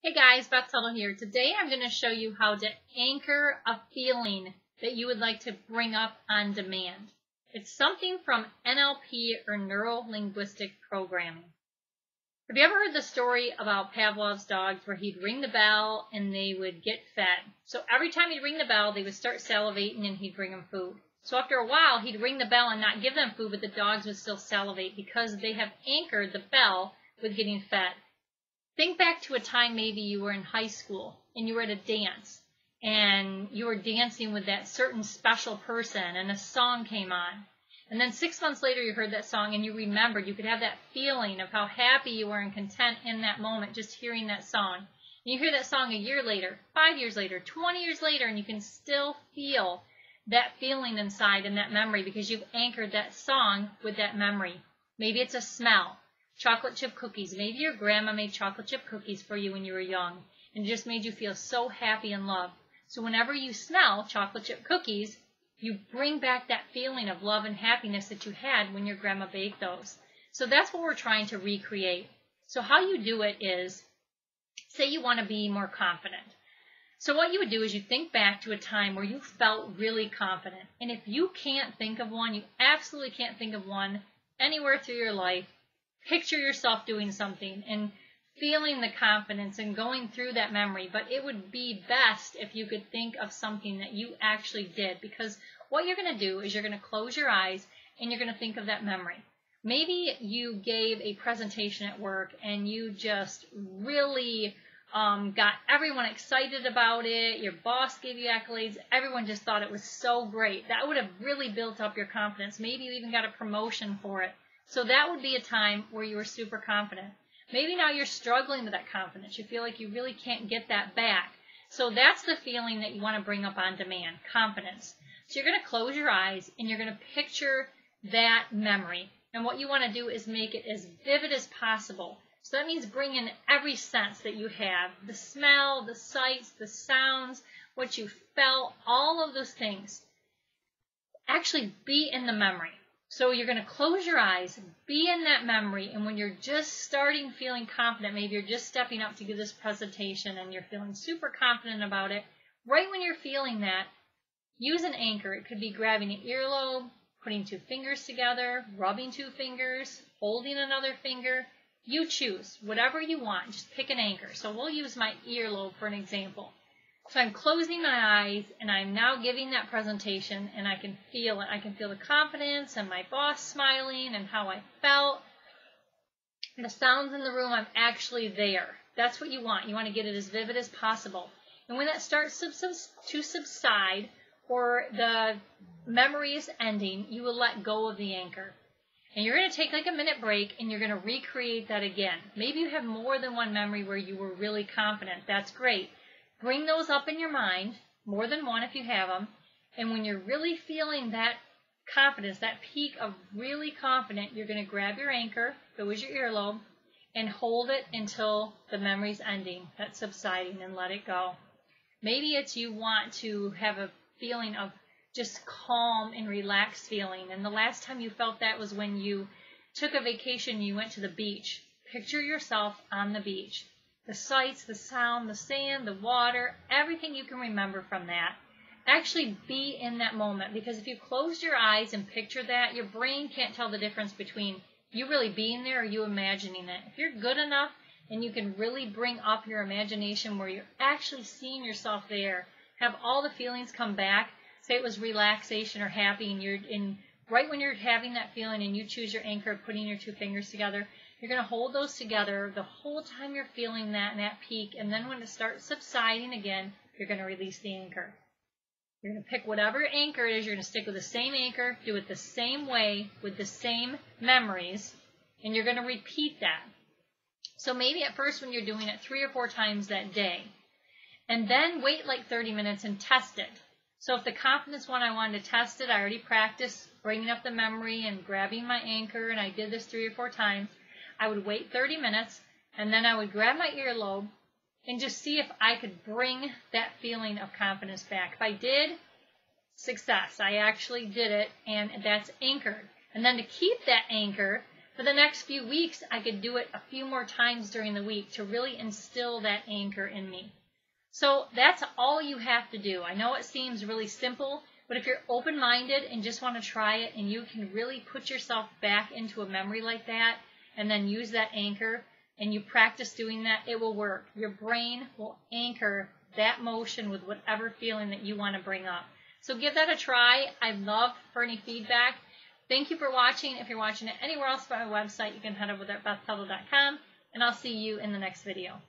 Hey guys, Beth Tuttle here. Today I'm going to show you how to anchor a feeling that you would like to bring up on demand. It's something from NLP or Neuro-Linguistic Programming. Have you ever heard the story about Pavlov's dogs where he'd ring the bell and they would get fed? So every time he'd ring the bell, they would start salivating and he'd bring them food. So after a while, he'd ring the bell and not give them food, but the dogs would still salivate because they have anchored the bell with getting fed. Think back to a time maybe you were in high school and you were at a dance and you were dancing with that certain special person and a song came on. And then 6 months later you heard that song and you remembered. You could have that feeling of how happy you were and content in that moment just hearing that song. And you hear that song a year later, 5 years later, 20 years later, and you can still feel that feeling inside and that memory because you've anchored that song with that memory. Maybe it's a smell. Chocolate chip cookies. Maybe your grandma made chocolate chip cookies for you when you were young and it just made you feel so happy and loved. So whenever you smell chocolate chip cookies, you bring back that feeling of love and happiness that you had when your grandma baked those. So that's what we're trying to recreate. So how you do it is, say you want to be more confident. So what you would do is you think back to a time where you felt really confident. And if you can't think of one, you absolutely can't think of one anywhere through your life, picture yourself doing something and feeling the confidence and going through that memory. But it would be best if you could think of something that you actually did, because what you're going to do is you're going to close your eyes and you're going to think of that memory. Maybe you gave a presentation at work and you just really got everyone excited about it. Your boss gave you accolades. Everyone just thought it was so great. That would have really built up your confidence. Maybe you even got a promotion for it. So that would be a time where you were super confident. Maybe now you're struggling with that confidence. You feel like you really can't get that back. So that's the feeling that you want to bring up on demand, confidence. So you're going to close your eyes and you're going to picture that memory. And what you want to do is make it as vivid as possible. So that means bring in every sense that you have, the smell, the sights, the sounds, what you felt, all of those things. Actually be in the memory. So you're going to close your eyes, be in that memory, and when you're just starting feeling confident, maybe you're just stepping up to give this presentation and you're feeling super confident about it, right when you're feeling that, use an anchor. It could be grabbing an earlobe, putting two fingers together, rubbing two fingers, holding another finger. You choose whatever you want. Just pick an anchor. So we'll use my earlobe for an example. So I'm closing my eyes and I'm now giving that presentation and I can feel it. I can feel the confidence and my boss smiling and how I felt. The sounds in the room, I'm actually there. That's what you want. You want to get it as vivid as possible. And when that starts to subside or the memory is ending, you will let go of the anchor. And you're going to take like a minute break and you're going to recreate that again. Maybe you have more than one memory where you were really confident. That's great. Bring those up in your mind, more than one if you have them, and when you're really feeling that confidence, that peak of really confident, you're going to grab your anchor, that was your earlobe, and hold it until the memory's ending, that's subsiding, and let it go. Maybe it's you want to have a feeling of just calm and relaxed feeling, and the last time you felt that was when you took a vacation, you went to the beach. Picture yourself on the beach. The sights, the sound, the sand, the water, everything you can remember from that. Actually be in that moment, because if you close your eyes and picture that, your brain can't tell the difference between you really being there or you imagining it. If you're good enough and you can really bring up your imagination where you're actually seeing yourself there, have all the feelings come back, say it was relaxation or happy, and you're in right when you're having that feeling and you choose your anchor, putting your two fingers together, you're going to hold those together the whole time you're feeling that and that peak, and then when it starts subsiding again, you're going to release the anchor. You're going to pick whatever anchor it is, you're going to stick with the same anchor, do it the same way, with the same memories, and you're going to repeat that. So maybe at first when you're doing it 3 or 4 times that day, and then wait like 30 minutes and test it. So if the confidence one I wanted to test it, I already practiced bringing up the memory and grabbing my anchor, and I did this 3 or 4 times. I would wait 30 minutes, and then I would grab my earlobe and just see if I could bring that feeling of confidence back. If I did, success. I actually did it, and that's anchored. And then to keep that anchor, For the next few weeks, I could do it a few more times during the week to really instill that anchor in me. So that's all you have to do. I know it seems really simple, but if you're open-minded and just want to try it and you can really put yourself back into a memory like that and then use that anchor and you practice doing that, it will work. Your brain will anchor that motion with whatever feeling that you want to bring up. So give that a try. I'd love for any feedback. Thank you for watching. If you're watching it anywhere else but my website, you can head over there at bethtuttle.com, and I'll see you in the next video.